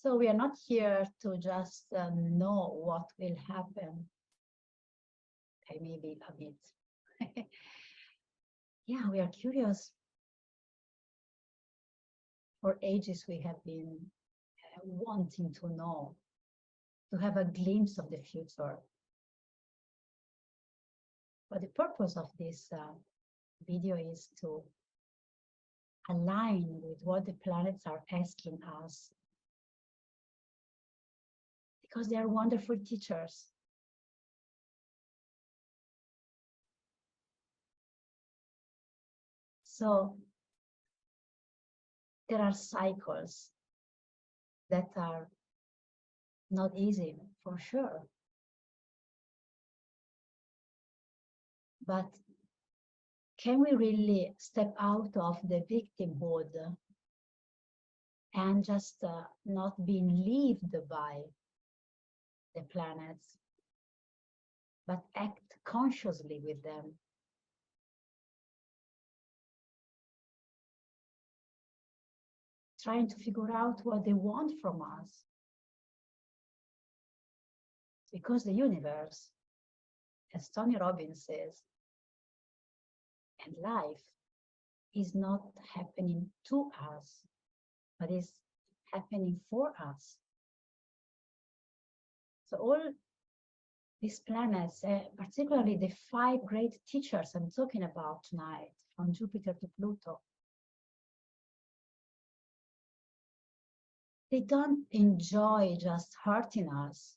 So we are not here to just know what will happen. Okay, maybe a bit. Yeah, we are curious. For ages, we have been wanting to know, to have a glimpse of the future. But the purpose of this video is to align with what the planets are asking us, because they are wonderful teachers. So there are cycles that are not easy, for sure. But can we really step out of the victimhood and just not being lived by the planets, but act consciously with them? Trying to figure out what they want from us. Because the universe, as Tony Robbins says, and life is not happening to us, but is happening for us. So all these planets, particularly the 5 great teachers I'm talking about tonight, from Jupiter to Pluto, they don't enjoy just hurting us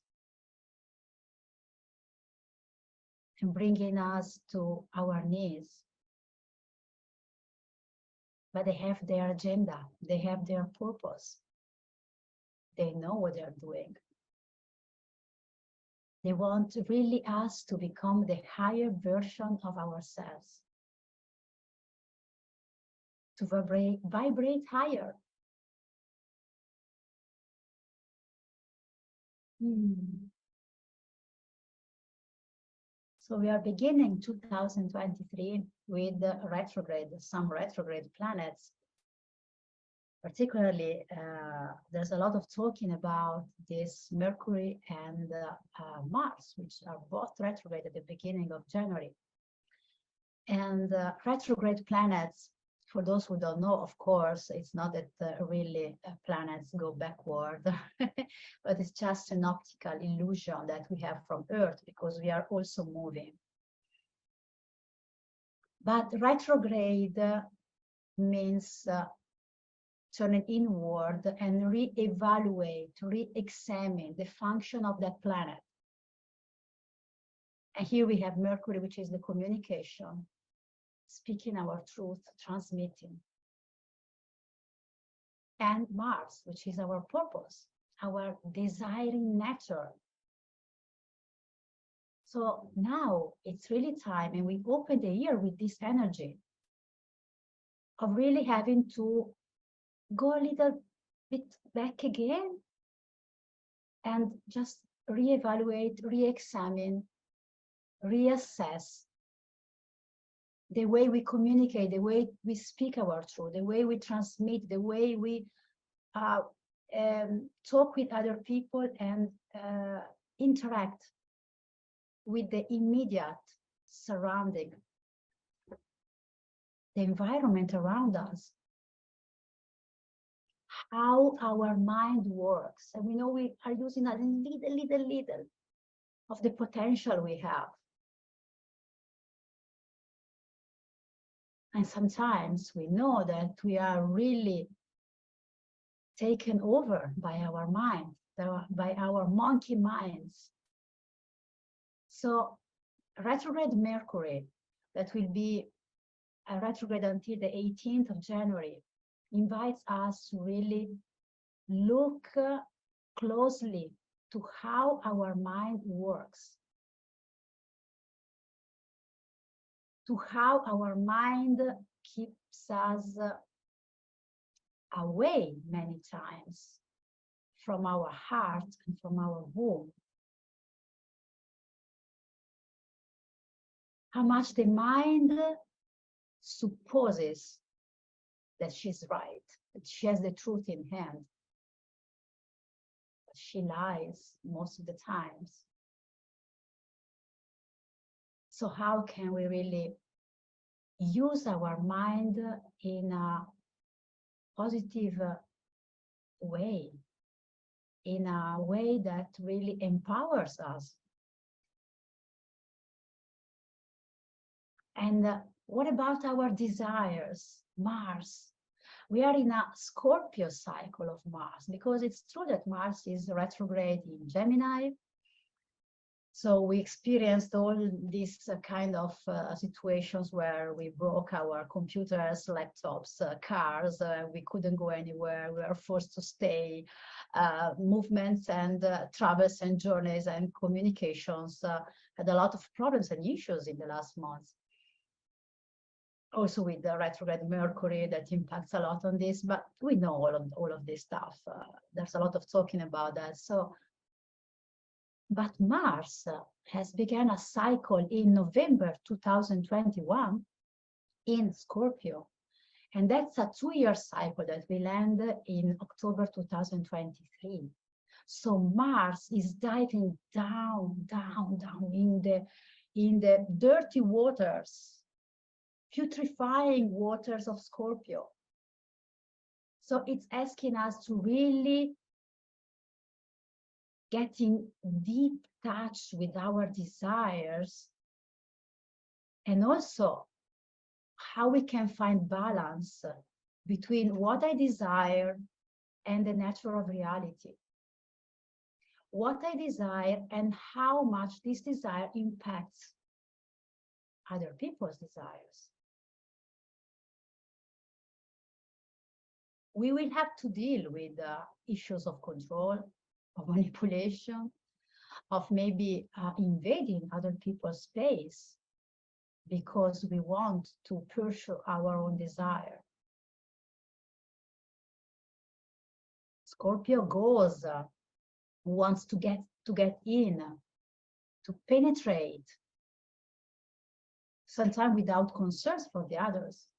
and bringing us to our knees. But they have their agenda, they have their purpose. They know what they're doing. They want really us to become the higher version of ourselves, to vibrate higher. So we are beginning 2023 with some retrograde planets. Particularly, there's a lot of talking about this Mercury and Mars, which are both retrograde at the beginning of January. And retrograde planets, for those who don't know, of course, it's not that really planets go backward, but it's just an optical illusion that we have from Earth, because we are also moving. But retrograde means turning inward and re-evaluate, re-examine the function of that planet. And here we have Mercury, which is the communication, speaking our truth, transmitting. And Mars, which is our purpose, our desiring nature. So now it's really time, and we open the year with this energy of really having to go a little bit back again and just reevaluate, re-examine, reassess the way we communicate, the way we speak our truth, the way we transmit, the way we talk with other people and interact with the immediate surrounding, the environment around us, how our mind works. And we know we are using a little of the potential we have. And sometimes we know that we are really taken over by our mind, by our monkey minds. So retrograde Mercury, that will be a retrograde until the 18th of January, invites us to really look closely to how our mind works, to how our mind keeps us away many times from our heart and from our womb. How much the mind supposes that she's right, that she has the truth in hand. she lies most of the times. So how can we really use our mind in a positive way, in a way that really empowers us? And what about our desires? Mars. We are in a Scorpio cycle of Mars, because it's true that Mars is retrograde in Gemini. So we experienced all these kind of situations where we broke our computers, laptops, cars, we couldn't go anywhere, we were forced to stay. Movements and travels and journeys and communications had a lot of problems and issues in the last months. Also with the retrograde Mercury that impacts a lot on this, but we know all of this stuff. There's a lot of talking about that. So, but Mars has begun a cycle in November 2021 in Scorpio. And that's a 2-year cycle that will end in October 2023. So Mars is diving down in the dirty waters, putrefying waters of Scorpio. So it's asking us to really get in deep touch with our desires, and also how we can find balance between what I desire and the nature of reality. What I desire and how much this desire impacts other people's desires. We will have to deal with issues of control, of manipulation, of maybe invading other people's space because we want to pursue our own desire. Scorpio goes, wants to get in, to penetrate, sometimes without concerns for the others.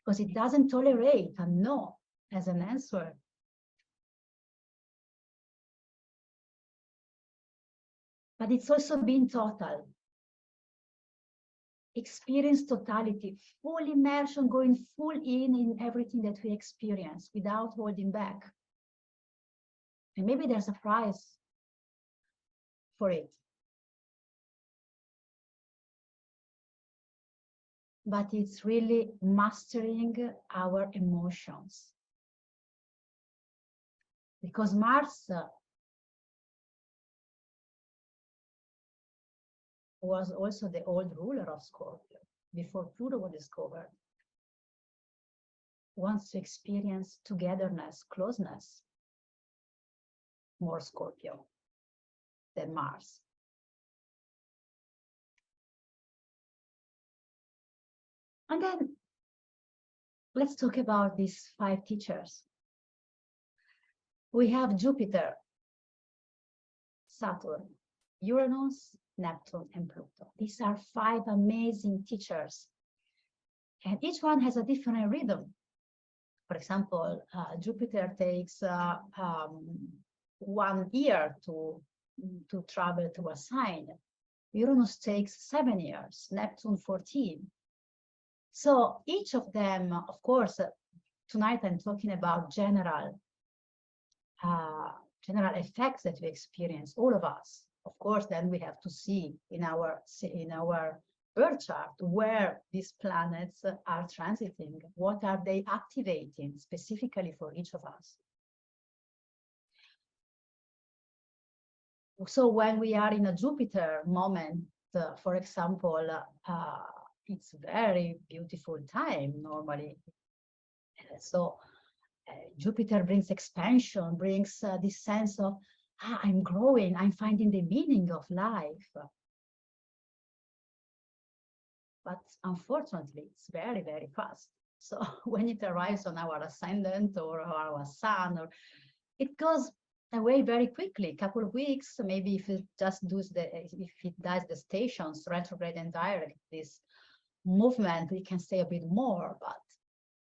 Because it doesn't tolerate a no as an answer. But it's also being total. Experience totality, full immersion, going full in everything that we experience without holding back. And maybe there's a price for it. But it's really mastering our emotions. Because Mars was also the old ruler of Scorpio before Pluto was discovered. Wants to experience togetherness, closeness. More Scorpio than Mars. And then let's talk about these 5 teachers. We have Jupiter, Saturn, Uranus, Neptune, and Pluto. These are 5 amazing teachers. And each one has a different rhythm. For example, Jupiter takes 1 year to travel to a sign. Uranus takes 7 years, Neptune 14. So each of them, of course, tonight I'm talking about general effects that we experience, all of us. Of course, then we have to see in our birth chart where these planets are transiting, what are they activating specifically for each of us. So when we are in a Jupiter moment, for example, it's a very beautiful time normally. So Jupiter brings expansion, brings this sense of, I'm growing, I'm finding the meaning of life. But unfortunately, it's very, very fast. So when it arrives on our ascendant or our sun, it goes away very quickly, a couple of weeks, maybe if it just does the stations, retrograde and direct, this movement, we can stay a bit more, but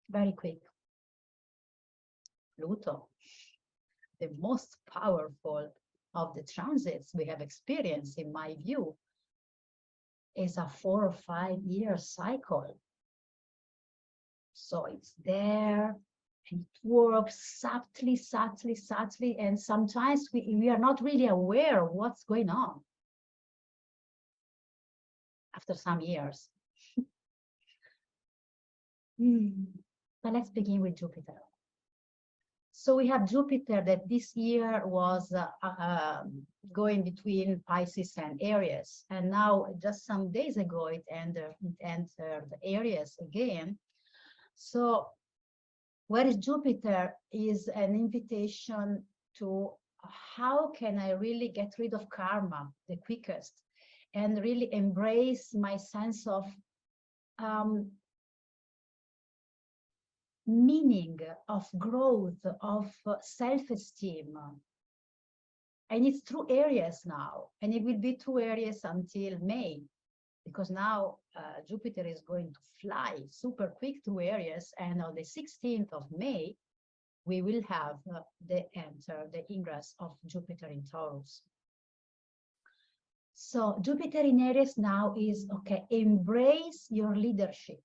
very quick. Pluto, the most powerful of the transits we have experienced, in my view, is a 4 or 5 year cycle. So it's there and it works subtly, subtly, subtly. And sometimes we are not really aware of what's going on after some years. But let's begin with Jupiter. So we have Jupiter that this year was going between Pisces and Aries. And now, just some days ago, it entered Aries again. So where is Jupiter is an invitation to how can I really get rid of karma the quickest and really embrace my sense of meaning, of growth, of self-esteem. And it's through Aries now, and it will be through Aries until May, because now Jupiter is going to fly super quick through Aries, and on the 16th of May, we will have the ingress of Jupiter in Taurus. So Jupiter in Aries now is, okay, embrace your leadership.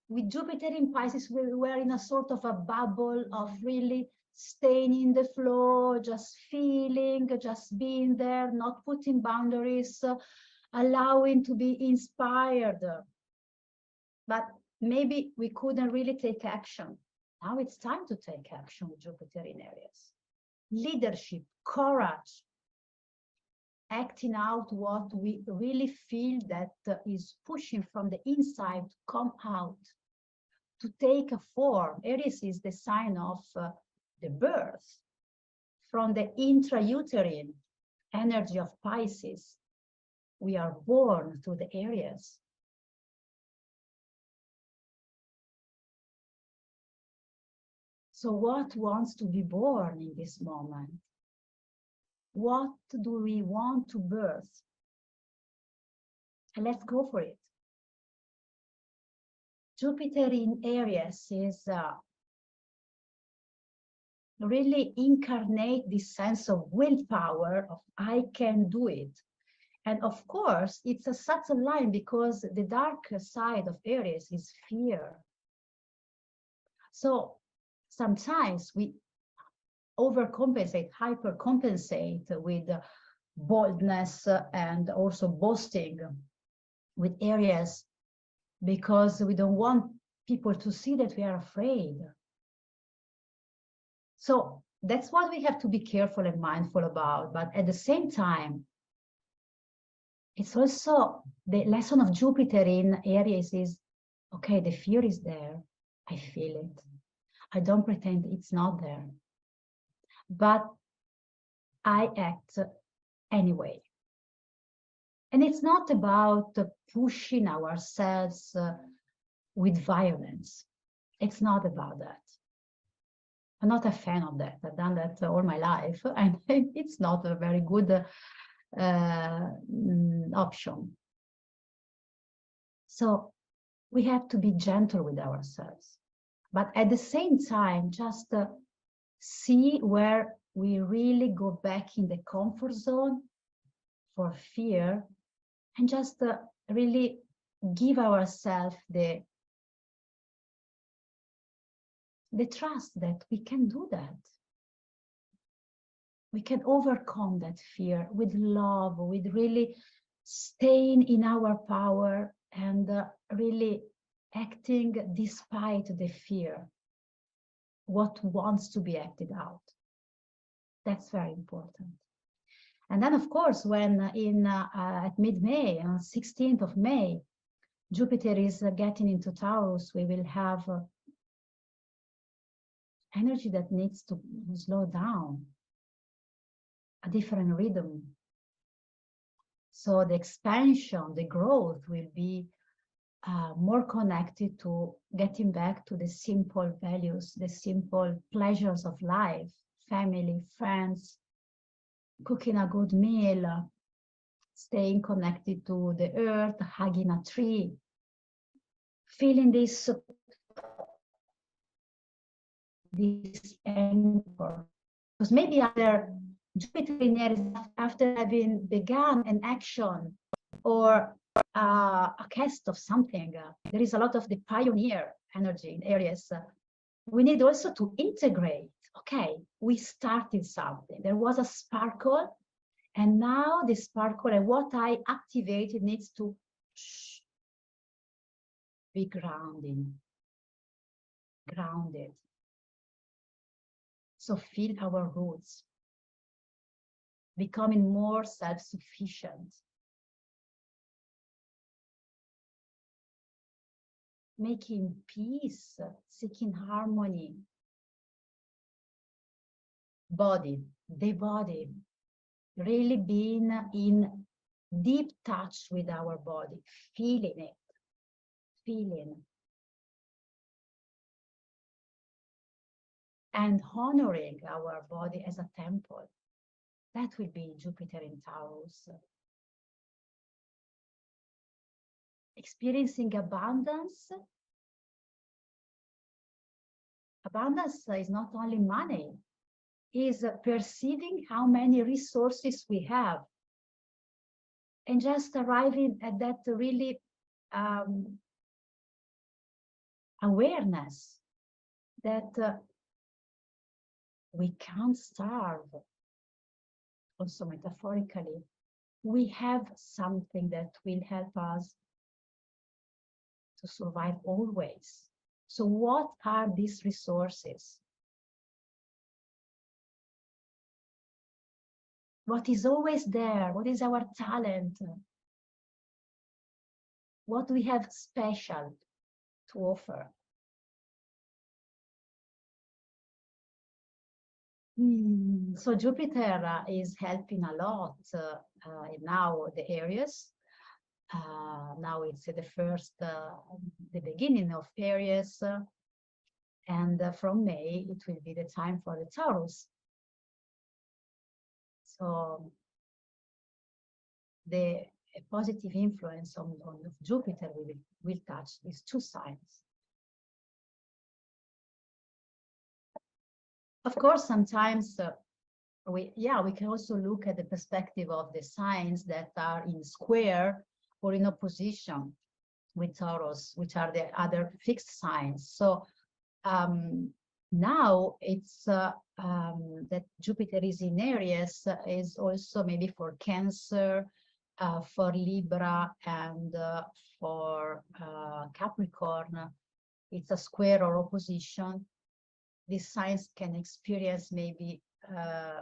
With Jupiter in Pisces, we were in a sort of a bubble of really staying in the flow, just feeling, just being there, not putting boundaries, allowing to be inspired. But maybe we couldn't really take action. Now it's time to take action with Jupiter in Aries. Leadership, courage, acting out what we really feel that is pushing from the inside to come out, to take a form. Aries is the sign of the birth from the intrauterine energy of Pisces. We are born through the Aries. So what wants to be born in this moment? What do we want to birth? And let's go for it. Jupiter in Aries is really incarnate this sense of willpower, of I can do it. And of course, it's a subtle line because the dark side of Aries is fear. So sometimes we overcompensate, hypercompensate with boldness and also boasting with Aries because we don't want people to see that we are afraid. So that's what we have to be careful and mindful about. But at the same time, it's also the lesson of Jupiter in Aries is, okay, the fear is there. I feel it. I don't pretend it's not there. But I act anyway. And it's not about pushing ourselves with violence. It's not about that. I'm not a fan of that. I've done that all my life, and it's not a very good option. So we have to be gentle with ourselves, but at the same time, just see where we really go back in the comfort zone for fear and just really give ourselves the trust that we can do that. We can overcome that fear with love, with really staying in our power and really acting despite the fear, what wants to be acted out. That's very important. And then, of course, when at mid-May, on 16th of May, Jupiter is getting into Taurus, we will have energy that needs to slow down, a different rhythm. So the expansion, the growth will be more connected to getting back to the simple values, the simple pleasures of life, family, friends, cooking a good meal, staying connected to the earth, hugging a tree, feeling this this anchor. Because maybe after Jupiter in Aries, after having begun an action or a cast of something, there is a lot of the pioneer energy in Aries. We need also to integrate. Okay, we started something. There was a sparkle, and now the sparkle and what I activated needs to be grounded. So feel our roots, becoming more self-sufficient, making peace, seeking harmony. The body, really being in deep touch with our body, feeling it, and honoring our body as a temple. That will be Jupiter in Taurus. Experiencing abundance. Abundance is not only money, is perceiving how many resources we have and just arriving at that really awareness that we can't starve. Also metaphorically, we have something that will help us to survive always. So what are these resources? What is always there? What is our talent? What we have special to offer? So Jupiter is helping a lot now the Aries. Now it's the beginning of Aries, and from May it will be the time for the Taurus. So the positive influence on Jupiter will touch these two signs. Of course, sometimes we can also look at the perspective of the signs that are in square or in opposition with Taurus, which are the other fixed signs. So now it's that Jupiter is in Aries is also maybe for Cancer, for Libra, and for Capricorn. It's a square or opposition. These signs can experience maybe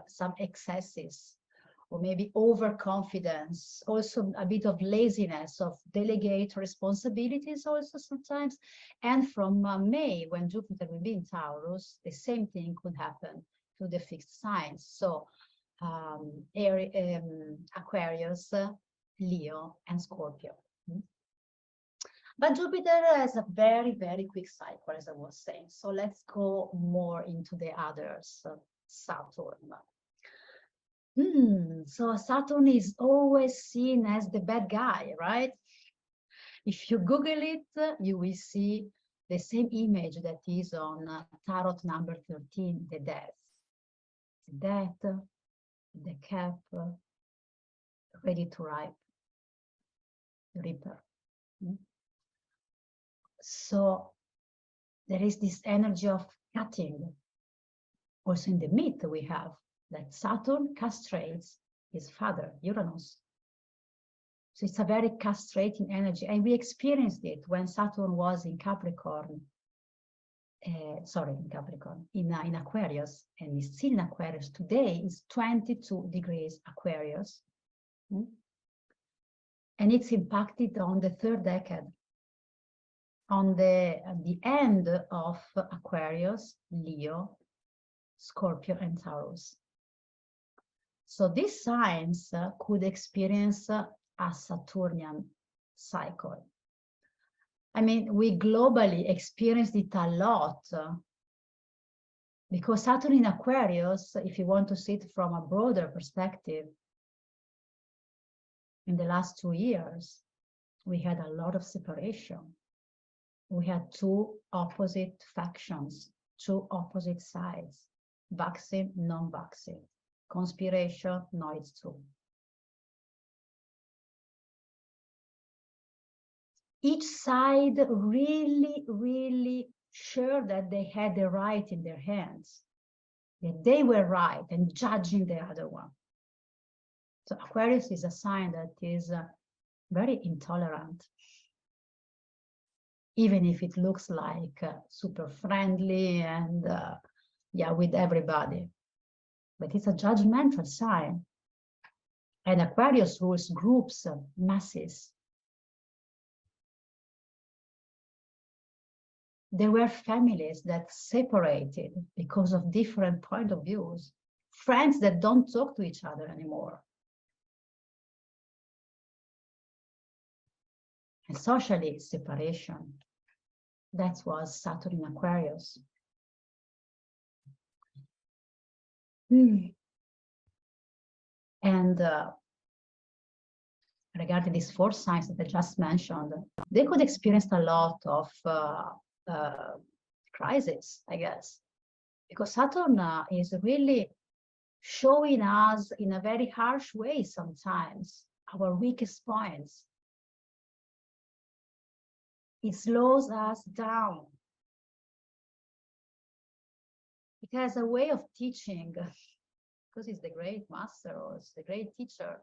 some excesses or maybe overconfidence, also a bit of laziness, of delegate responsibilities also sometimes. And from May, when Jupiter will be in Taurus, the same thing could happen to the fixed signs. So Aquarius, Leo, and Scorpio. But Jupiter has a very, very quick cycle, as I was saying. So let's go more into the others. Saturn. So Saturn is always seen as the bad guy, right? If you Google it, you will see the same image that is on tarot number 13, the death. The death, the cap, ready to ripe, the reaper. So there is this energy of cutting. Also in the myth we have that Saturn castrates his father, Uranus. So it's a very castrating energy. And we experienced it when Saturn was in Capricorn. In Aquarius, and is still in Aquarius. Today is 22 degrees Aquarius. And it's impacted on the third decade. On the end of Aquarius, Leo, Scorpio, and Taurus. So these signs could experience a Saturnian cycle. I mean, we globally experienced it a lot because Saturn in Aquarius, if you want to see it from a broader perspective, in the last 2 years, we had a lot of separation. We had two opposite factions, two opposite sides, vaccine, non-vaccine, conspiration, no, it's true. Each side really, really sure that they had the right in their hands, that they were right and judging the other one. So Aquarius is a sign that is very intolerant, even if it looks like super friendly and yeah, with everybody. But it's a judgmental sign. And Aquarius rules groups, masses. There were families that separated because of different point of views, friends that don't talk to each other anymore. And socially, separation. That was Saturn in Aquarius. And regarding these four signs that I just mentioned, they could experience a lot of crisis, I guess, because Saturn is really showing us in a very harsh way sometimes our weakest points. It slows us down. It has a way of teaching, because it's the great master or it's the great teacher,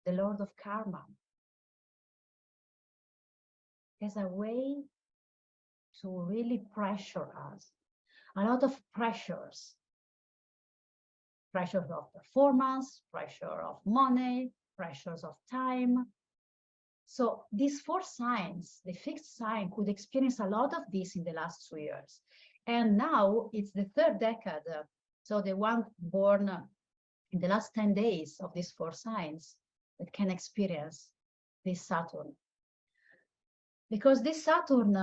the Lord of Karma. It has a way to really pressure us. A lot of pressures. Pressures of performance, pressure of money, pressures of time. So these four signs, the fixed sign could experience a lot of this in the last 2 years. And now it's the third decade. So the one born in the last 10 days of these four signs that can experience this Saturn. Because this Saturn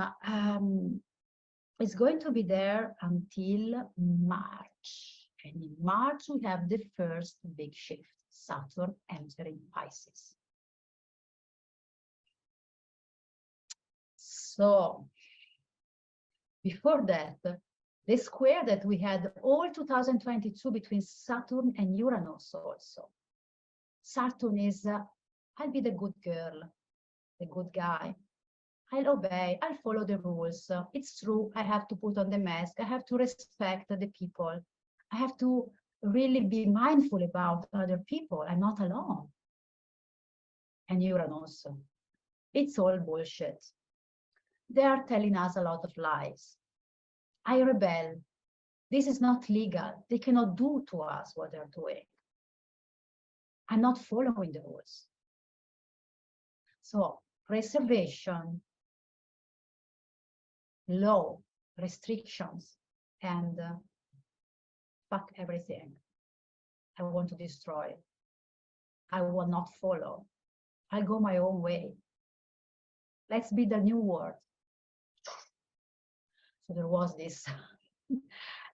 is going to be there until March. And in March, we have the first big shift, Saturn entering Pisces. So before that, the square that we had all 2022 between Saturn and Uranus also. Saturn is, I'll be the good girl, the good guy. I'll obey, I'll follow the rules. It's true, I have to put on the mask, I have to respect the people. I have to really be mindful about other people. I'm not alone. And Uranus, it's all bullshit. They are telling us a lot of lies. I rebel. This is not legal. They cannot do to us what they're doing. I'm not following the rules. So preservation, law, restrictions, and fuck everything. I want to destroy. I will not follow. I'll go my own way. Let's be the new world. So there was this,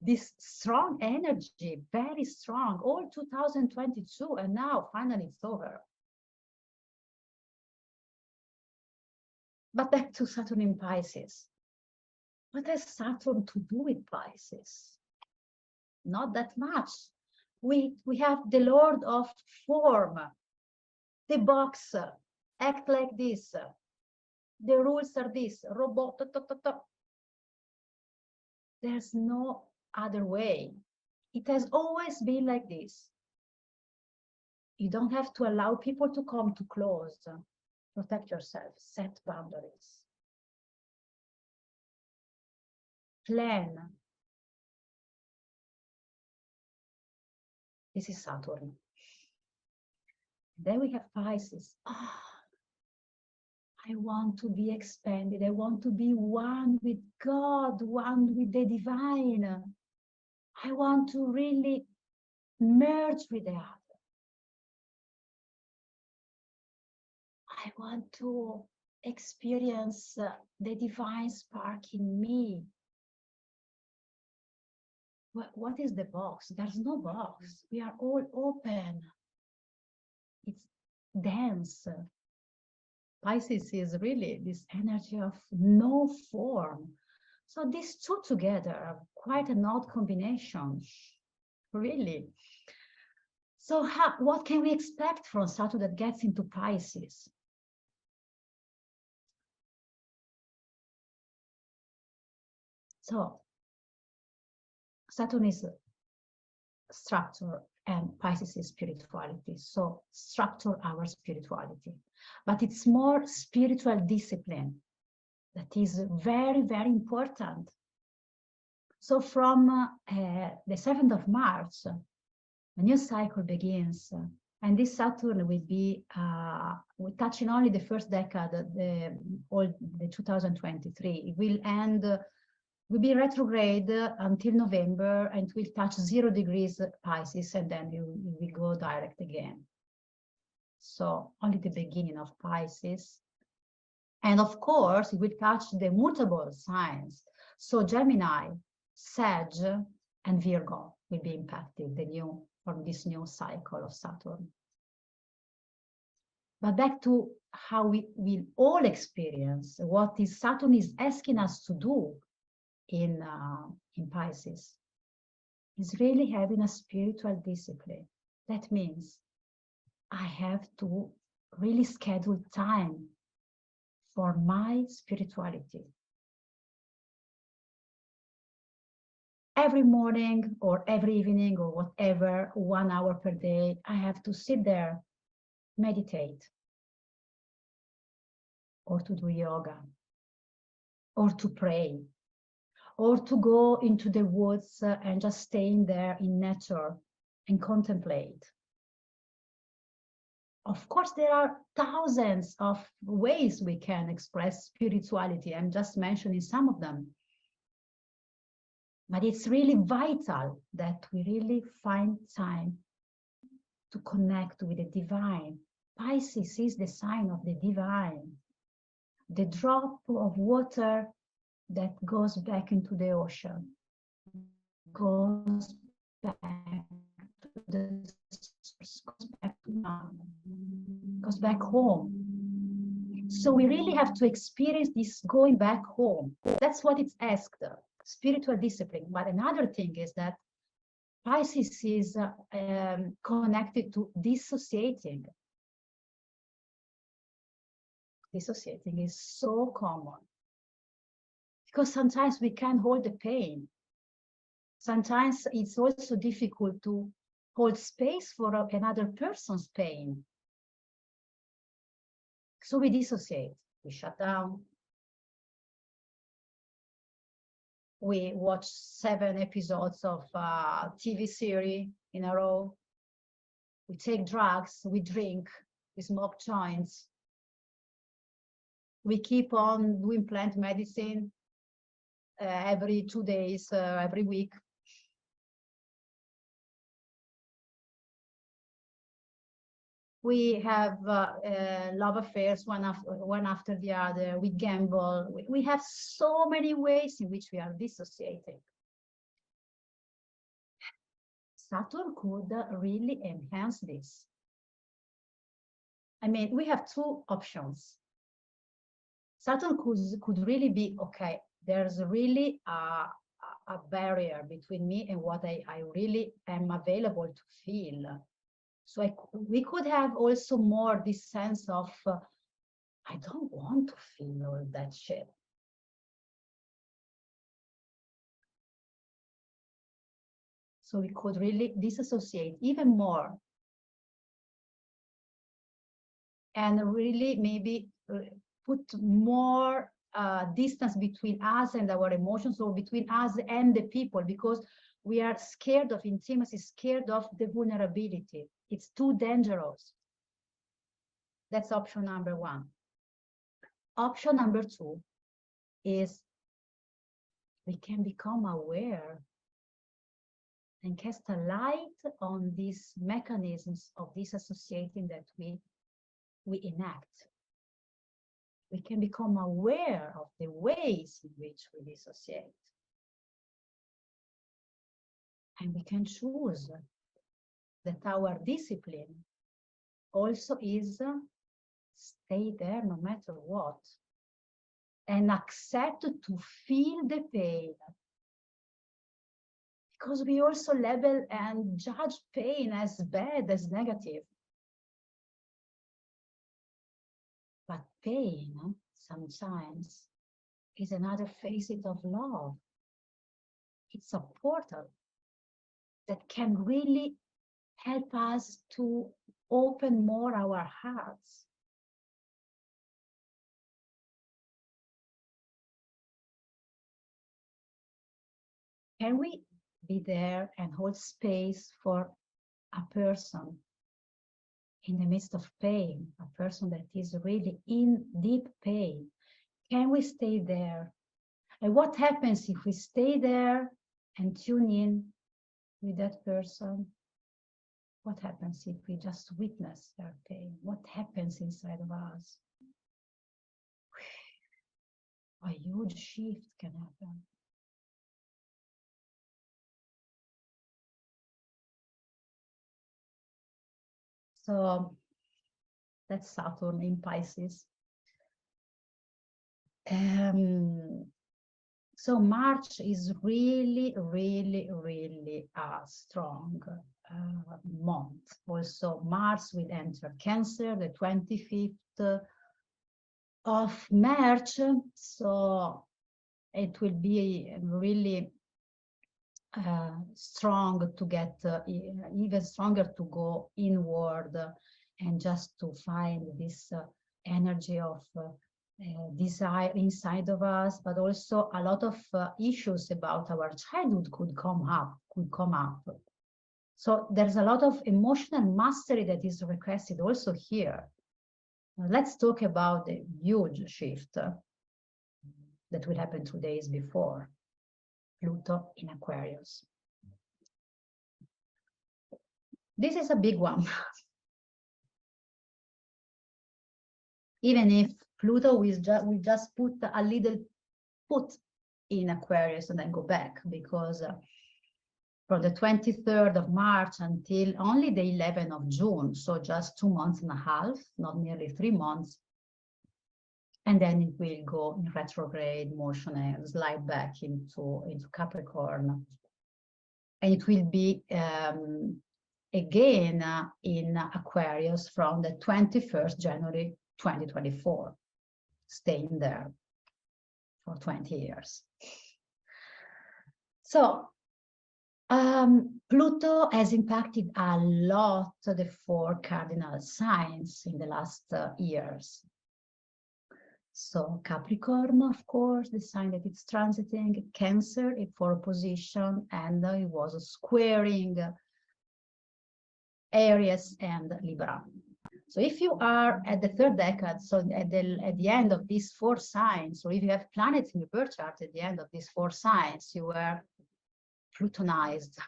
this strong energy, very strong, all 2022, and now finally it's over. But back to Saturn in Pisces. What has Saturn to do with Pisces? Not that much. We have the Lord of form, the box, act like this, the rules are this, robot, There's no other way. It has always been like this. You don't have to allow people to come too close. Protect yourself, set boundaries. Plan. This is Saturn. Then we have Pisces. I want to be expanded. I want to be one with God, one with the divine. I want to really merge with the other. I want to experience the divine spark in me. What is the box? There's no box. We are all open. It's dense. Pisces is really this energy of no form. So these two together are quite an odd combination, really. So what can we expect from Saturn that gets into Pisces? So Saturn is structure and Pisces is spirituality. So structure our spirituality, but it's more spiritual discipline that is very, very important. So from the 7th of March, a new cycle begins. And this Saturn will be touching only the first decade, the 2023. It will end, will be retrograde until November, and it will touch 0 degrees Pisces, and then it will go direct again. So only the beginning of Pisces. And of course, it will touch the mutable signs. So Gemini, Sag, and Virgo will be impacted from this new cycle of Saturn. But back to how we will all experience what is Saturn is asking us to do in Pisces is really having a spiritual discipline. That means I have to really schedule time for my spirituality. Every morning or every evening or whatever, 1 hour per day, I have to sit there, meditate, or to do yoga, or to pray, or to go into the woods and just staying there in nature and contemplate. Of course, there are thousands of ways we can express spirituality. I'm just mentioning some of them. But it's really vital that we really find time to connect with the divine. Pisces is the sign of the divine, the drop of water that goes back into the ocean, goes back to the source, goes back home. So we really have to experience this going back home. That's what it's asked, spiritual discipline. But another thing is that Pisces is connected to dissociating. Dissociating is so common because sometimes we can't hold the pain. Sometimes it's also difficult to hold space for another person's pain. So we dissociate, we shut down. We watch 7 episodes of a TV series in a row. We take drugs, we drink, we smoke joints. We keep on doing plant medicine every 2 days, every week. We have love affairs one after the other. We gamble. We have so many ways in which we are dissociating. Saturn could really enhance this. I mean, we have 2 options. Saturn could really be, okay, there's really a barrier between me and what I really am available to feel. So we could have also more this sense of, I don't want to feel all that shit. So we could really disassociate even more. And really maybe put more distance between us and our emotions, or between us and the people, because we are scared of intimacy, scared of the vulnerability. It's too dangerous. That's option number 1. Option number 2 is we can become aware and cast a light on these mechanisms of disassociating that we enact. We can become aware of the ways in which we dissociate. And we can choose that our discipline also is stay there no matter what. and accept to feel the pain. Because we also label and judge pain as bad, as negative. But pain sometimes is another facet of love. It's a portal that can really help us to open more our hearts. Can we be there and hold space for a person in the midst of pain, a person that is really in deep pain? Can we stay there? And what happens if we stay there and tune in with that person? What happens if we just witness their pain? What happens inside of us? A huge shift can happen. So that's Saturn in Pisces. So March is really, really, really a strong month. Also, Mars will enter Cancer the 25th of March. So it will be really strong to get even stronger to go inward and just to find this energy of desire inside of us, but also a lot of issues about our childhood could come up. So there's a lot of emotional mastery that is requested also here. Now, let's talk about the huge shift that will happen 2 days before. Pluto in Aquarius. This is a big one. Even if Pluto will just put a little foot in Aquarius and then go back, because from the 23rd of March until only the 11th of June, so just 2 months and a half, not nearly 3 months, and then it will go in retrograde motion and slide back into Capricorn. And it will be again in Aquarius from the 21st January 2024, staying there for 20 years. So Pluto has impacted a lot the 4 cardinal signs in the last years. So Capricorn, of course, the sign that it's transiting, Cancer for opposition, and it was squaring Aries and Libra. So if you are at the 3rd decade, so at the end of these 4 signs, or if you have planets in your birth chart at the end of these 4 signs, you were Plutonized.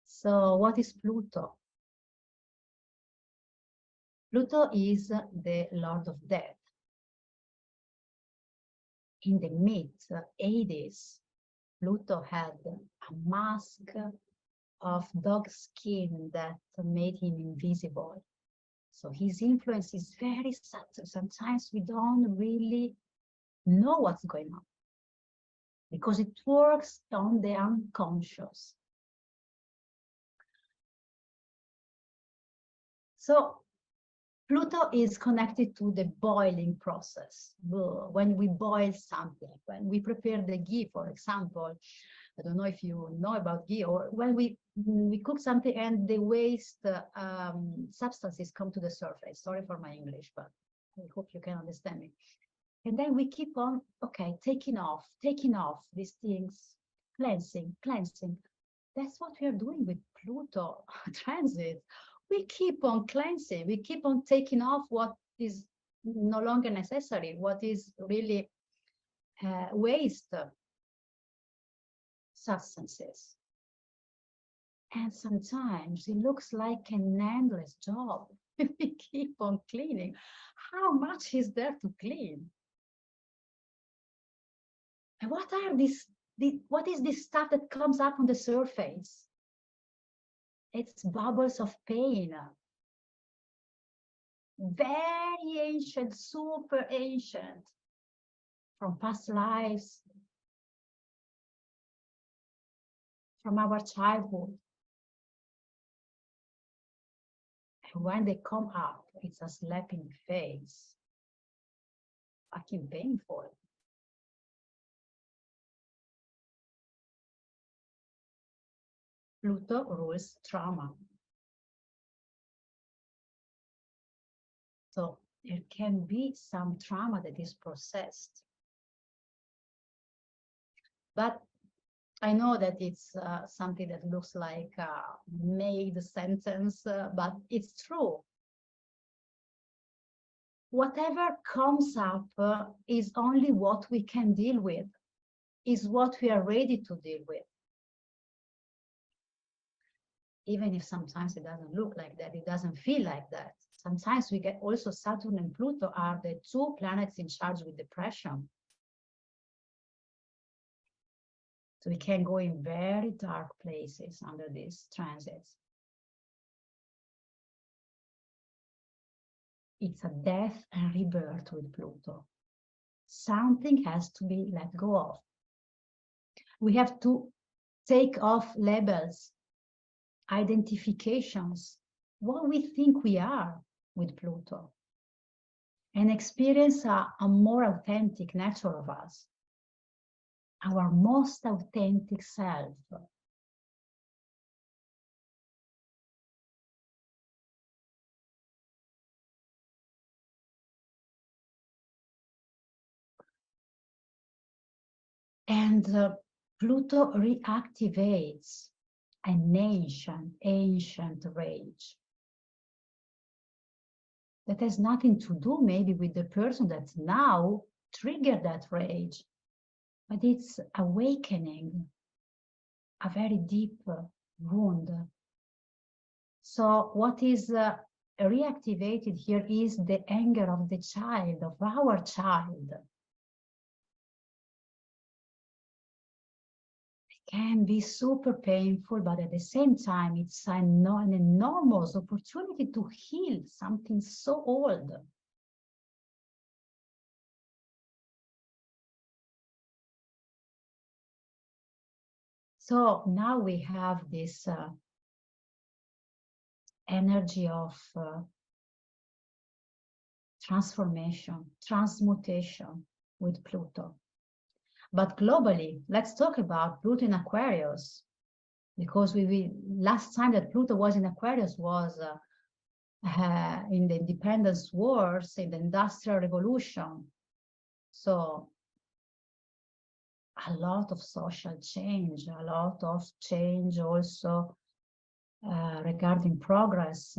So what is Pluto? Pluto is the Lord of Death. In the mid-80s, Pluto had a mask of dog skin that made him invisible. So his influence is very subtle. Sometimes we don't really know what's going on because it works on the unconscious. So Pluto is connected to the boiling process. When we boil something, when we prepare the ghee, for example, I don't know if you know about ghee, or when we cook something and the waste substances come to the surface. Sorry for my English, but I hope you can understand me. And then we keep on, okay, taking off these things, cleansing. That's what we are doing with Pluto transit. We keep on cleansing, we keep on taking off what is no longer necessary, what is really waste substances. And sometimes it looks like an endless job. We keep on cleaning. How much is there to clean? And what are what is this stuff that comes up on the surface? It's bubbles of pain. Very ancient, super ancient. from past lives, from our childhood. And when they come up, it's a slap in the face. Fucking painful. Pluto rules trauma. So there can be some trauma that is processed. But I know that it's something that looks like a made sentence, but it's true. Whatever comes up is only what we can deal with, is what we are ready to deal with. Even if sometimes it doesn't look like that, it doesn't feel like that. Sometimes we get also Saturn and Pluto are the two planets in charge with depression. So we can go in very dark places under these transits. It's a death and rebirth with Pluto. Something has to be let go of. We have to take off labels, identifications, what we think we are with Pluto, and experience a more authentic nature of us, our most authentic self. And Pluto reactivates an ancient rage that has nothing to do maybe with the person that's now triggered that rage, but it's awakening a very deep wound. So what is reactivated here is the anger of the child, of our child. Can be super painful, but at the same time, it's an enormous opportunity to heal something so old. So now we have this energy of transformation, transmutation with Pluto. But globally, let's talk about Pluto in Aquarius, because last time that Pluto was in Aquarius was in the independence wars, in the Industrial Revolution. So a lot of social change, a lot of change also regarding progress.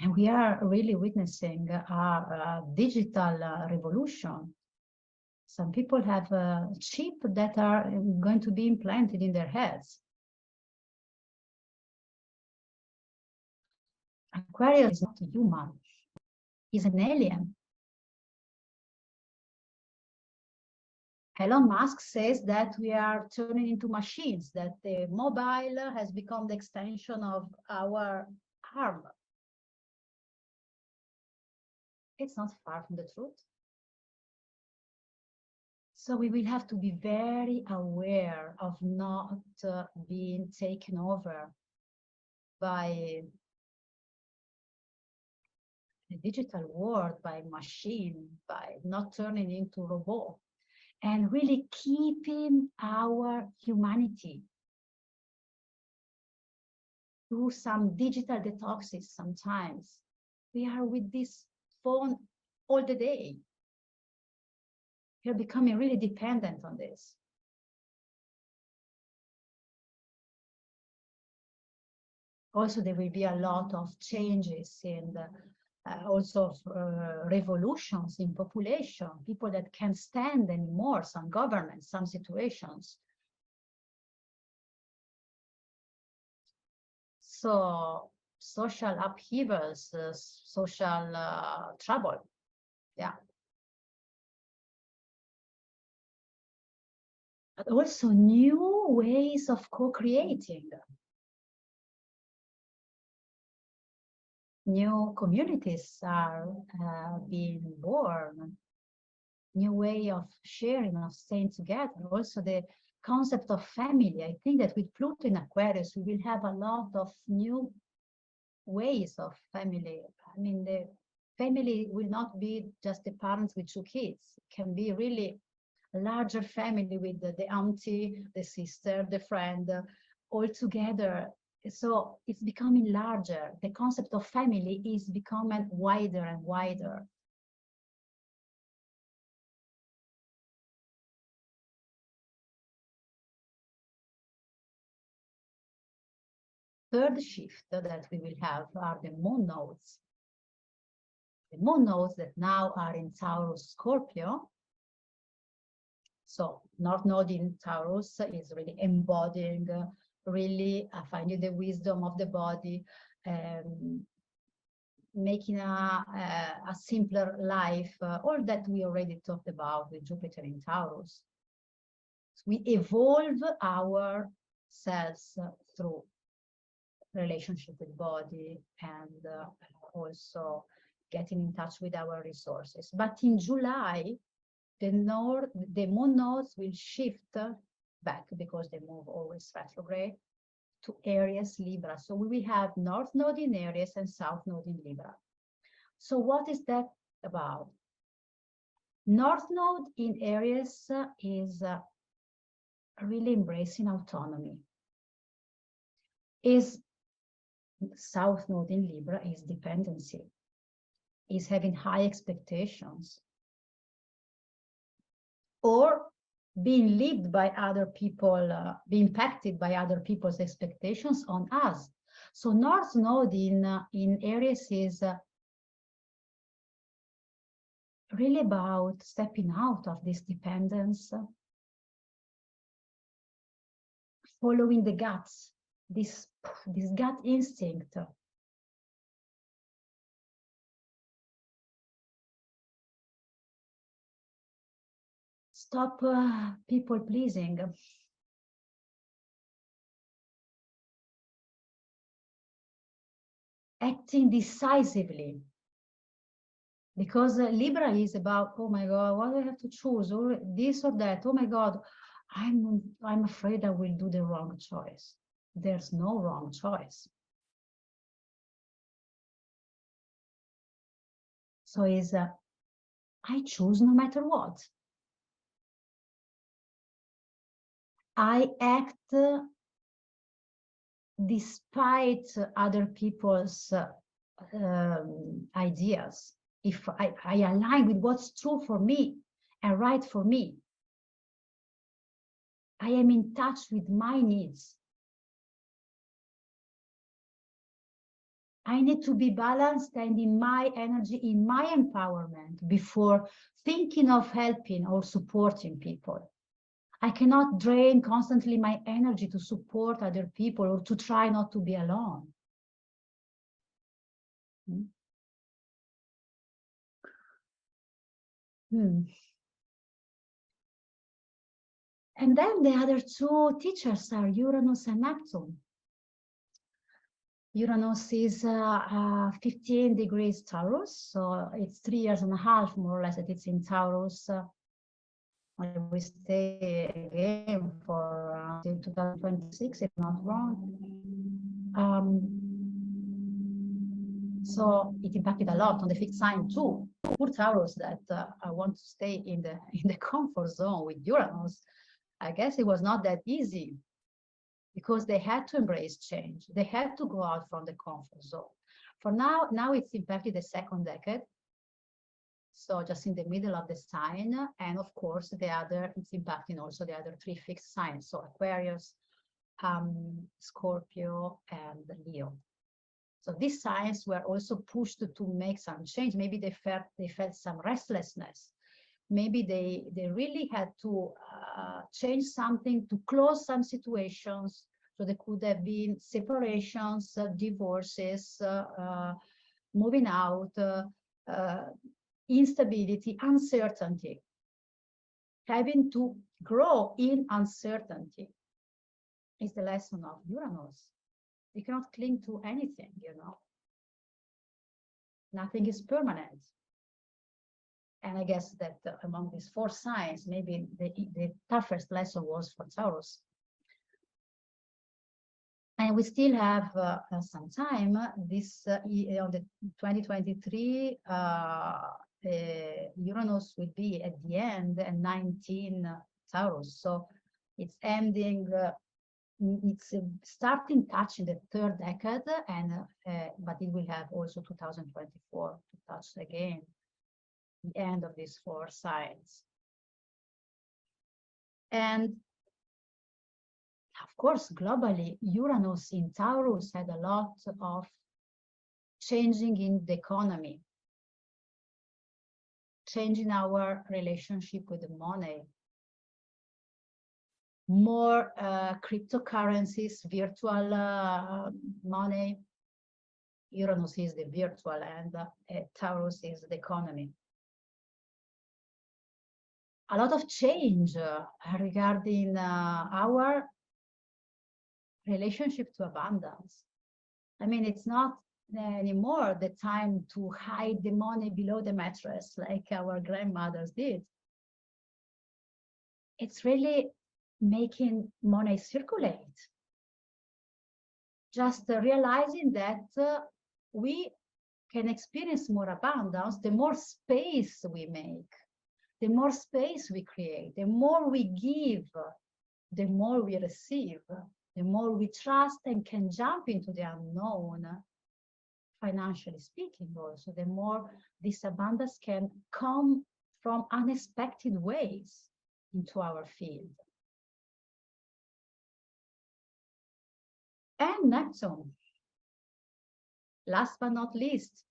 And we are really witnessing a digital revolution. Some people have a chip that are going to be implanted in their heads. Aquarius is not a human, he's an alien. Elon Musk says that we are turning into machines, that the mobile has become the extension of our arm. It's not far from the truth. So we will have to be very aware of not being taken over by the digital world, by machine, by not turning into robot, and really keeping our humanity through some digital detoxes. Sometimes we are with this phone all the day. We're becoming really dependent on this. Also, there will be a lot of changes in the also revolutions in population, people that can't stand anymore some governments, some situations. So social upheavals, social trouble, yeah. But also new ways of co-creating. New communities are being born. new way of sharing, of staying together. Also the concept of family. I think that with Pluto in Aquarius, we will have a lot of new ways of family. I mean, the family will not be just the parents with two kids. It can be really a larger family with the auntie, the sister, the friend, all together. So it's becoming larger. The concept of family is becoming wider and wider. Third shift that we will have are the moon nodes. The moon nodes that now are in Taurus Scorpio. So North Node in Taurus is really embodying, really finding the wisdom of the body, making a simpler life, all that we already talked about with Jupiter in Taurus. So we evolve ourselves through relationship with body and also getting in touch with our resources. But in July, the moon nodes will shift back because they move always retrograde to Aries-Libra. So we will have North Node in Aries and South Node in Libra. So what is that about? North Node in Aries is really embracing autonomy. Is South Node in Libra is dependency, is having high expectations, or being lived by other people, being impacted by other people's expectations on us. So North Node in Aries is really about stepping out of this dependence, following the guts, this gut instinct. Stop people pleasing. Acting decisively. Because Libra is about, oh my God, what do I have to choose? Or this or that? Oh my God, I'm afraid I will do the wrong choice. There's no wrong choice. So is I choose no matter what. I act despite other people's ideas. If I align with what's true for me and right for me, I am in touch with my needs. I need to be balanced and in my energy, in my empowerment before thinking of helping or supporting people. I cannot drain constantly my energy to support other people or to try not to be alone. And then the other two teachers are Uranus and Neptune. Uranus is 15 degrees Taurus, so it's 3 years and a half, more or less, that it's in Taurus. We stay again for until 2026, if not wrong. So it impacted a lot on the fixed sign too. Poor Taurus that want to stay in the comfort zone with Uranus. I guess it was not that easy because they had to embrace change. They had to go out from the comfort zone. For now it's impacted the second decade. So just in the middle of the sign, and of course it's impacting also the other three fixed signs. So Aquarius, Scorpio, and Leo. So these signs were also pushed to make some change. Maybe they felt some restlessness. Maybe they really had to change something, to close some situations. So there could have been separations, divorces, moving out, instability, uncertainty. Having to grow in uncertainty is the lesson of Uranus. You cannot cling to anything, you know. Nothing is permanent. And I guess that among these 4 signs, maybe the toughest lesson was for Taurus. And we still have some time. This on the 2023, Uranus will be at the end and 19 Taurus. So it's ending. It's starting touching the 3rd decade, and but it will have also 2024 to touch again the end of these 4 signs. And of course, globally, Uranus in Taurus had a lot of changing in the economy, changing our relationship with the money, more cryptocurrencies, virtual money. Uranus is the virtual, and Taurus is the economy. A lot of change regarding our relationship to abundance. I mean, it's not anymore the time to hide the money below the mattress like our grandmothers did. It's really making money circulate. Just realizing that we can experience more abundance the more space we make, the more space we create, the more we give, the more we receive, the more we trust and can jump into the unknown, financially speaking also, the more this abundance can come from unexpected ways into our field. And Neptune, last but not least,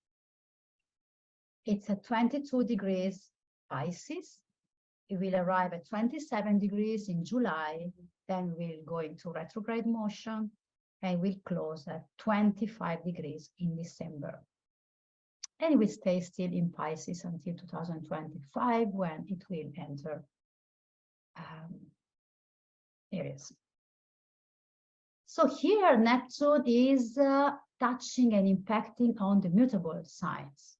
it's at 22 degrees Pisces. It will arrive at 27 degrees in July, then we'll go into retrograde motion, and will close at 25 degrees in December. And it will stay still in Pisces until 2025, when it will enter Aries. So here Neptune is touching and impacting on the mutable signs.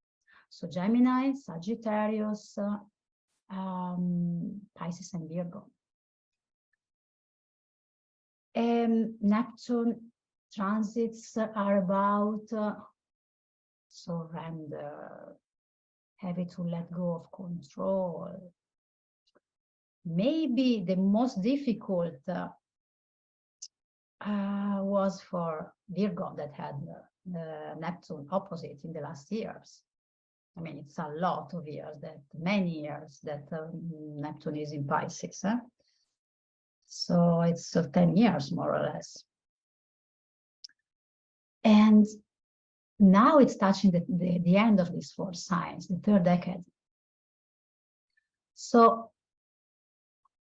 So Gemini, Sagittarius, Pisces and Virgo. Neptune transits are about surrender, having to let go of control. Maybe the most difficult was for Virgo, that had Neptune opposite in the last years. I mean, it's a lot of years, many years that Neptune is in Pisces. Huh? So it's 10 years, more or less. And now it's touching the end of these 4 signs, the 3rd decade. So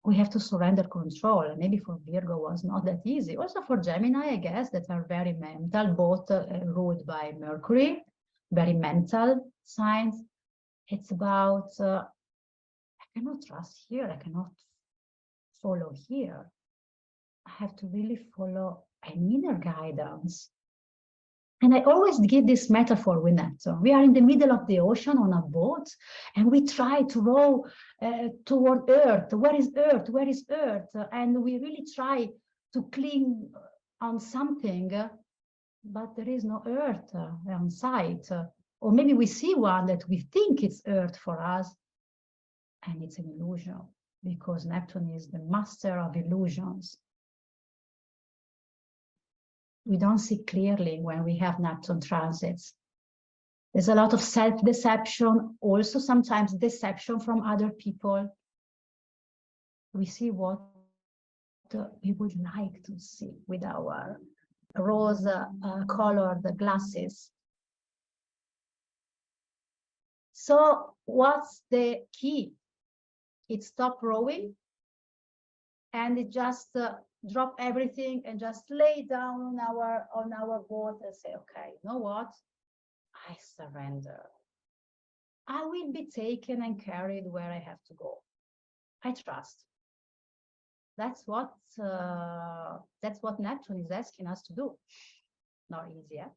we have to surrender control. And maybe for Virgo was not that easy. Also for Gemini, I guess, that are very mental, both ruled by Mercury, very mental signs. It's about, I cannot trust here, I cannot follow here. I have to really follow an inner guidance. And I always give this metaphor with Neptune. We are in the middle of the ocean on a boat, and we try to row toward Earth. Where is Earth? Where is Earth? And we really try to cling on something, but there is no Earth on sight. Or maybe we see one that we think it's Earth for us, and it's an illusion, because Neptune is the master of illusions. We don't see clearly when we have Neptune transits. There's a lot of self-deception, also sometimes deception from other people. We see what we would like to see with our rose-colored glasses. So what's the key? It's stop rowing, and it just drop everything and just lay down on our boat and say, okay, you know what? I surrender. I will be taken and carried where I have to go. I trust. That's what Neptune is asking us to do. Not easy, yeah?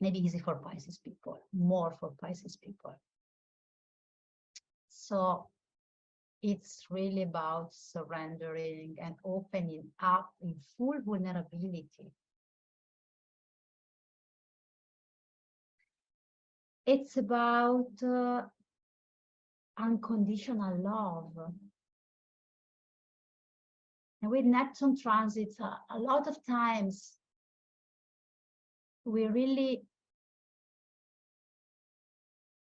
Maybe easy for Pisces people, more for Pisces people. So it's really about surrendering and opening up in full vulnerability. It's about unconditional love. And with Neptune transits, a lot of times we really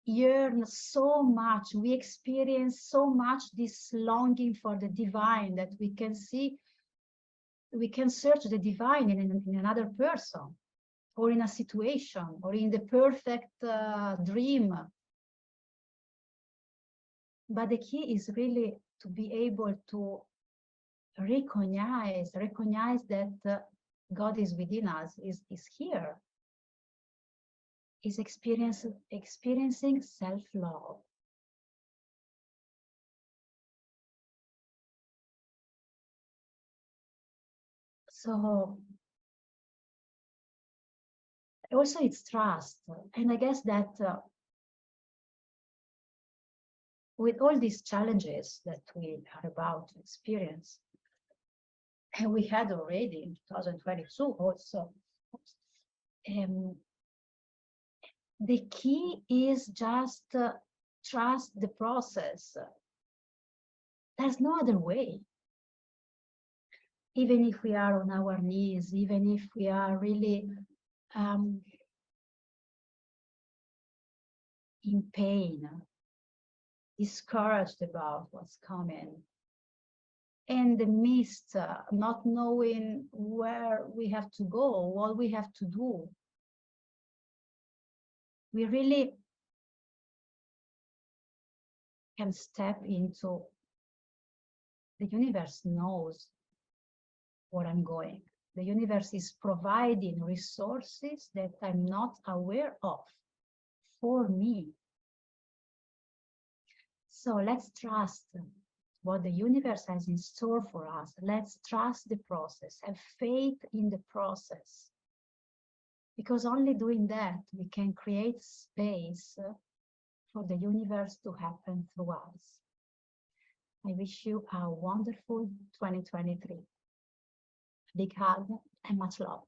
yearn so much, we experience so much this longing for the divine that we can see, we can search the divine in another person, or in a situation, or in the perfect dream. But the key is really to be able to recognize that God is within us, is here, is experiencing self-love. So also it's trust. And I guess that with all these challenges that we are about to experience, and we had already in 2022 also, the key is just trust the process. There's no other way. Even if we are on our knees, even if we are really in pain, discouraged about what's coming, and the mist, not knowing where we have to go, what we have to do, we really can step into the universe knows where I'm going. The universe is providing resources that I'm not aware of for me. So let's trust what the universe has in store for us. Let's trust the process, have faith in the process. Because only doing that, we can create space for the universe to happen through us. I wish you a wonderful 2023. Big hug and much love.